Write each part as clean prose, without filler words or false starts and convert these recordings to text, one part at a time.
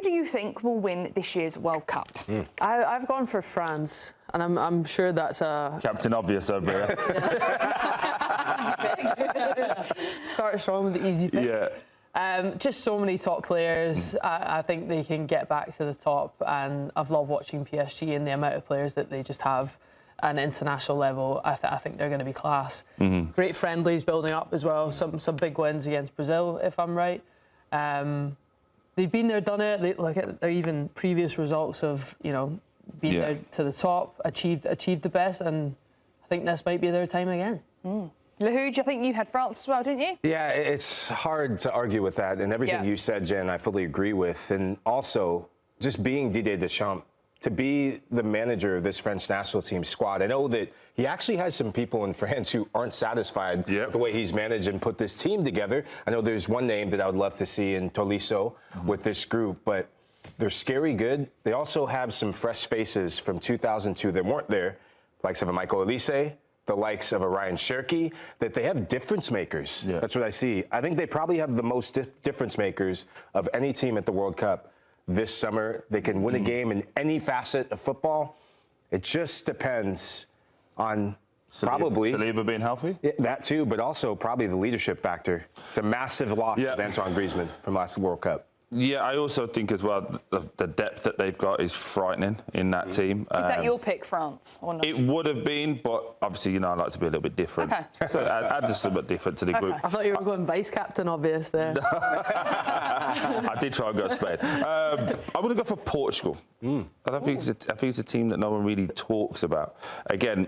do you think will win this year's World Cup? I've gone for France, and I'm sure that's a... Captain Obvious over here. Start strong with the easy pick. Yeah. Just so many top players. I think they can get back to the top, and I've loved watching PSG and the amount of players that they just have at an international level. I think they're going to be class. Great friendlies building up as well. Some big wins against Brazil, if I'm right. They've been there, done it. They look at their even previous results of being there to the top, achieved the best, and I think this might be their time again. Lahoud, I think you had France as well, didn't you? Yeah, it's hard to argue with that, and everything you said, Jen, I fully agree with. And also, just being Didier Deschamps, to be the manager of this French national team squad, I know that he actually has some people in France who aren't satisfied with the way he's managed and put this team together. I know there's one name that I would love to see in Tolisso with this group, but they're scary good. They also have some fresh faces from 2002 that weren't there, likes of a Michael Olise, the likes of a Rayan Cherki, that they have difference makers. That's what I see. I think they probably have the most difference makers of any team at the World Cup this summer. They can win a game in any facet of football. It just depends on probably... Saliba being healthy? That too, but also probably the leadership factor. It's a massive loss of Antoine Griezmann from last World Cup. Yeah, I also think as well the depth that they've got is frightening in that team. Is that your pick, France, or not? It would have been, but obviously, I like to be a little bit different. So add just a bit different to the group. I thought you were going vice-captain obvious there. I did try and go Spain. I'm going to go for Portugal. I think it's a team that no one really talks about. Again,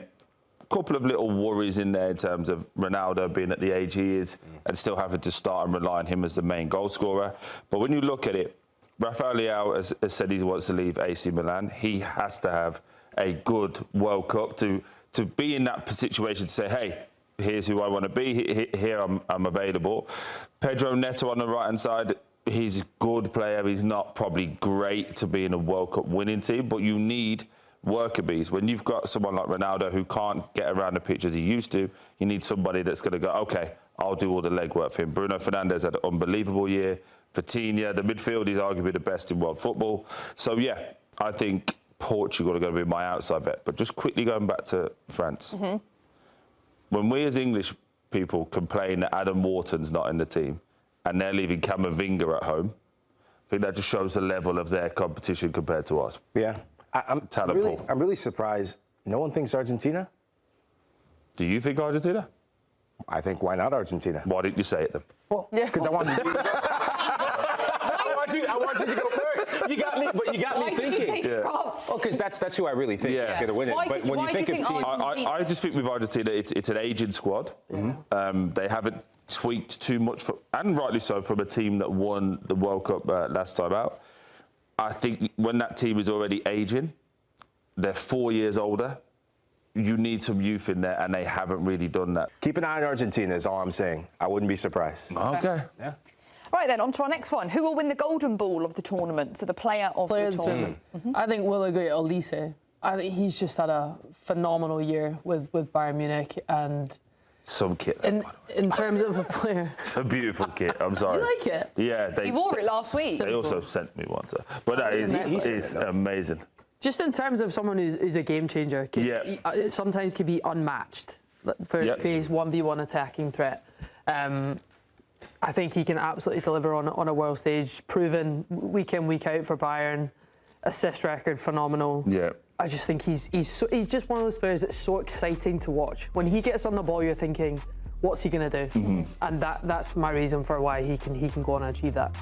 couple of little worries in there in terms of Ronaldo being at the age he is and still having to start and rely on him as the main goal scorer. But when you look at it, Rafael Leao has said he wants to leave AC Milan. He has to have a good World Cup to be in that situation to say, hey, here's who I want to be. Here I'm available. Pedro Neto on the right-hand side, he's a good player. He's not probably great to be in a World Cup winning team, but you need worker bees. When you've got someone like Ronaldo who can't get around the pitch as he used to, you need somebody that's going to go, OK, I'll do all the legwork for him. Bruno Fernandes had an unbelievable year. Vitinha, the midfield, is arguably the best in world football. So, yeah, I think Portugal are going to be my outside bet. But just quickly going back to France. When we as English people complain that Adam Wharton's not in the team and they're leaving Camavinga at home, I think that just shows the level of their competition compared to us. Yeah. I'm really surprised no one thinks Argentina. Do you think Argentina? I think, why not Argentina? Why didn't you say it then? Well, because I wanted you I want you to go first. You got me, but you got me thinking. Well, because that's who I really think is going to win it. But when you think of teams... I just think with Argentina, it's an aging squad. They haven't tweaked too much, and rightly so, from a team that won the World Cup last time out. I think when that team is already aging, they're 4 years older, you need some youth in there, and they haven't really done that. Keep an eye on Argentina is all I'm saying. I wouldn't be surprised. Okay. Yeah. Right then, on to our next one. Who will win the golden ball of the tournament? So the player of the tournament. I think we'll agree Olise. I think he's just had a phenomenal year with Bayern Munich, and some kit. In terms of a player. It's a beautiful kit, I'm sorry. You like it? Yeah. He wore it last week. They also sent me one. But that is amazing. Just in terms of someone who's a game changer, it sometimes can be unmatched for his pace, 1v1 attacking threat. I think he can absolutely deliver on a world stage, proven week in, week out for Bayern. Assist record, phenomenal. Yeah. I just think he's just one of those players that's so exciting to watch. When he gets on the ball, you're thinking, what's he going to do? And that's my reason for why he can go on and achieve that.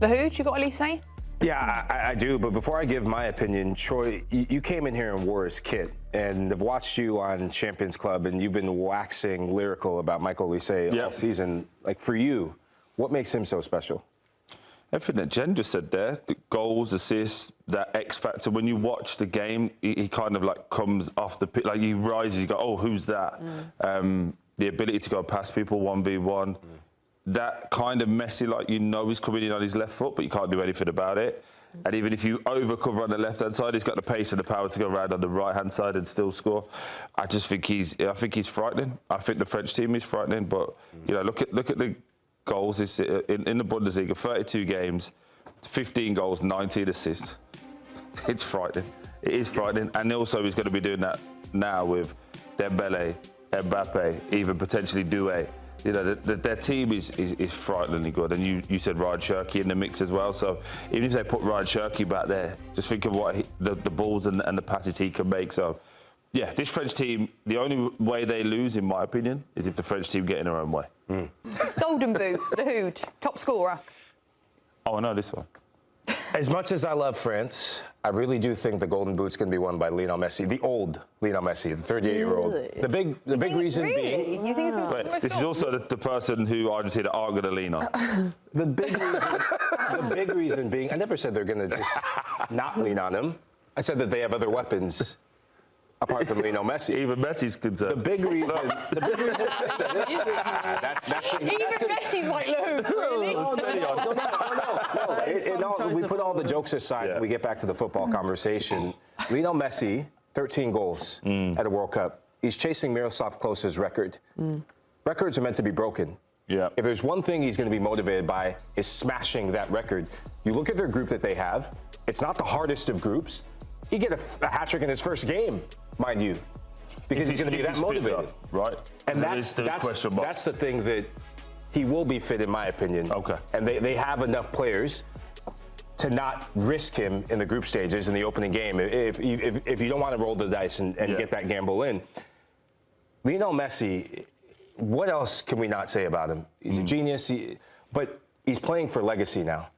Lahoud, you got Olise? Yeah, I do. But before I give my opinion, Troy, you came in here and wore his kit. And I've watched you on Champions Club, and you've been waxing lyrical about Michael Olise all season. Like, for you, what makes him so special? Everything that Jen just said there, the goals, assists, that X factor. When you watch the game, he kind of like comes off the pitch, like he rises, you go, oh, who's that? The ability to go past people 1v1, that kind of messy, like he's coming in on his left foot, but you can't do anything about it. And even if you overcover on the left-hand side, he's got the pace and the power to go around on the right-hand side and still score. I just think he's frightening. I think the French team is frightening, but look at the goals in the Bundesliga, 32 games, 15 goals, 19 assists. It's frightening. It is frightening. And also he's going to be doing that now with Dembele, Mbappe, even potentially Doué. You know, their team is frighteningly good. And you said Rayan Cherki in the mix as well. So even if they put Rayan Cherki back there, just think of what the balls and the passes he can make. So, yeah, this French team, the only way they lose, in my opinion, is if the French team get in their own way. Golden Boot, Lahoud, top scorer. Oh, I know this one. As much as I love France, I really do think the Golden Boot's going to be won by Lionel Messi, the old Lionel Messi, the 38-year-old. Really? The big reason being. You think it's going to This is also the person who Argentina aren't going to lean on. The big reason being, I never said they're going to just not lean on him. I said that they have other weapons apart from Lionel Messi. Even Messi's concerned. The big reason. Even Messi's like, Lahoud, really? No. We put all the jokes aside and we get back to the football conversation. Lionel Messi, 13 goals at a World Cup. He's chasing Miroslav Klose's record. Records are meant to be broken. Yeah. If there's one thing he's going to be motivated by is smashing that record. You look at their group that they have, it's not the hardest of groups. He get a hat-trick in his first game, mind you, because he's going to be that motivated. Right. And that's the thing that he will be fit, in my opinion. Okay. And they have enough players to not risk him in the group stages in the opening game if you don't want to roll the dice and get that gamble in. Lionel Messi, what else can we not say about him? He's a genius, but he's playing for legacy now.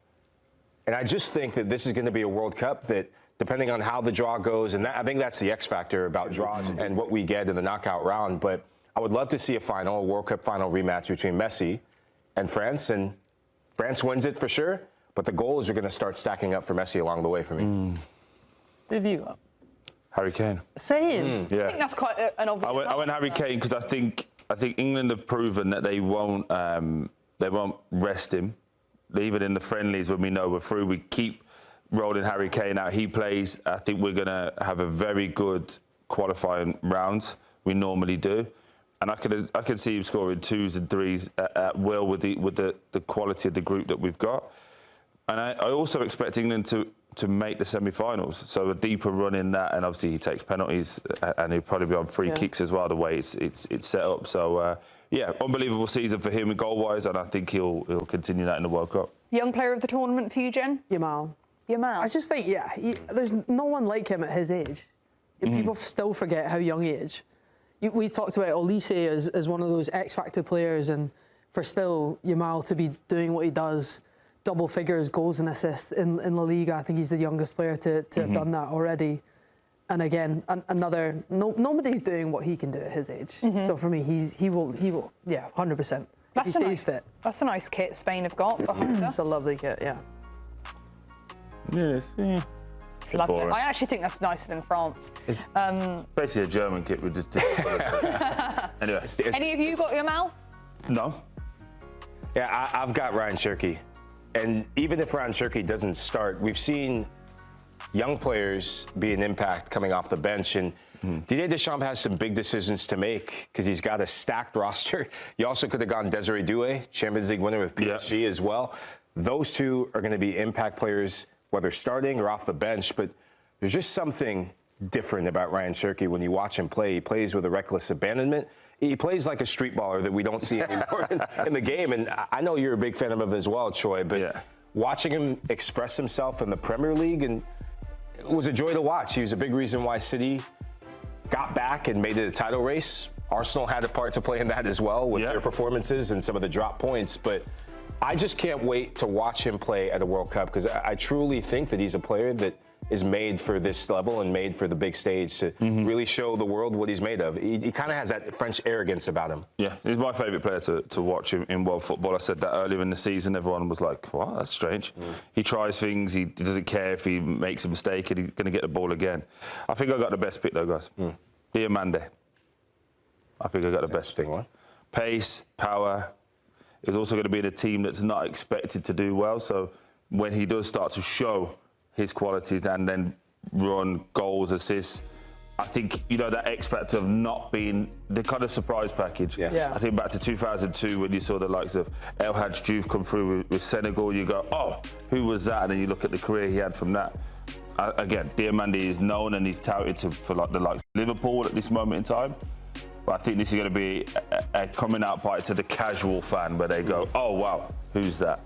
And I just think that this is going to be a World Cup that, depending on how the draw goes, and I think that's the X factor about draws and what we get in the knockout round. But I would love to see a World Cup final rematch between Messi and France. And France wins it for sure, but the goals are going to start stacking up for Messi along the way for me. Who have you got? Harry Kane. Same. Yeah. I think that's quite an obvious I went Harry Kane because I think England have proven that they won't rest him. Even in the friendlies, when we know we're through, we keep rolling Harry Kane out. He plays. I think we're going to have a very good qualifying round. We normally do, and I can see him scoring 2s and 3s at will with the quality of the group that we've got. And I also expect England to make the semi-finals. So a deeper run in that, and obviously he takes penalties, and he'll probably be on free kicks as well. The way it's set up. So unbelievable season for him goal-wise, and I think he'll continue that in the World Cup. Young player of the tournament for you, Jen? Yamal. Yamal. I just think, there's no one like him at his age. People still forget how young he is. We talked about Olise as one of those X-factor players, and for still Yamal to be doing what he does, double figures, goals and assists in La Liga, I think he's the youngest player to have done that already. And again, nobody's doing what he can do at his age. So for me, he will, 100%. If he stays fit. That's a nice kit Spain have got behind us. It's a lovely kit, yeah. Yes, yeah. It's lovely. I actually think that's nicer than France. It's basically a German kit with just anyway. Any of you got Yamal? No. Yeah, I've got Rayan Cherki. And even if Rayan Cherki doesn't start, we've seen young players be an impact coming off the bench. And Didier Deschamps has some big decisions to make because he's got a stacked roster. You also could have gone Desiree Doué, Champions League winner with PSG as well. Those two are going to be impact players, whether starting or off the bench. But there's just something different about Rayan Cherki when you watch him play. He plays with a reckless abandonment. He plays like a street baller that we don't see anymore in the game. And I know you're a big fan of him as well, Troy, but watching him express himself in the Premier League, and it was a joy to watch. He was a big reason why City got back and made it a title race. Arsenal had a part to play in that as well with their performances and some of the drop points. But I just can't wait to watch him play at a World Cup because I truly think that he's a player that is made for this level and made for the big stage to really show the world what he's made of. He kind of has that French arrogance about him. Yeah, he's my favourite player to watch in world football. I said that earlier in the season. Everyone was like, "What? That's strange." He tries things. He doesn't care if he makes a mistake and he's going to get the ball again. I think I got the best pick though, guys. Diomande. I think I got the best pick. Pace, power. He's also going to be in a team that's not expected to do well. So when he does start to show his qualities and then run goals, assists, I think, you know, that X factor of not being the kind of surprise package. Yeah. I think back to 2002 when you saw the likes of El Hadj Diouf come through with Senegal, you go, oh, who was that? And then you look at the career he had from that. Again, Diomande is known and he's touted for like the likes of Liverpool at this moment in time. But I think this is going to be a coming out party to the casual fan where they go, oh, wow, who's that?